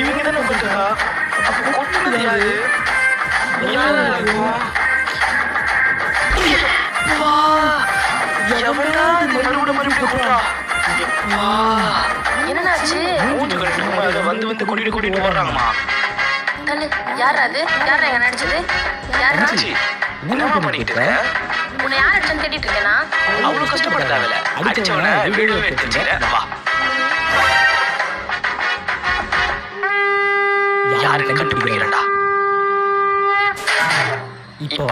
இவங்க தானே கொண்டுட்டா? அப்போ கொண்டுனது யாரு? வந்து வந்து கூட்டிட்டு போறாங்கம்மா. யார் அது? யார் எங்க நடிச்சது? யார் என்ன பண்ணிட்டு இருக்க? உன்னை யார் அடிச்சன்னு தேடிட்டு இருக்கேனா? அவ்வளவு கஷ்டப்பட தேவையில்ல. அடிச்சவன வீடியோ எடுத்து வா. யாருன்னு கண்டுபிடிக்கிறேன்டா. இப்போ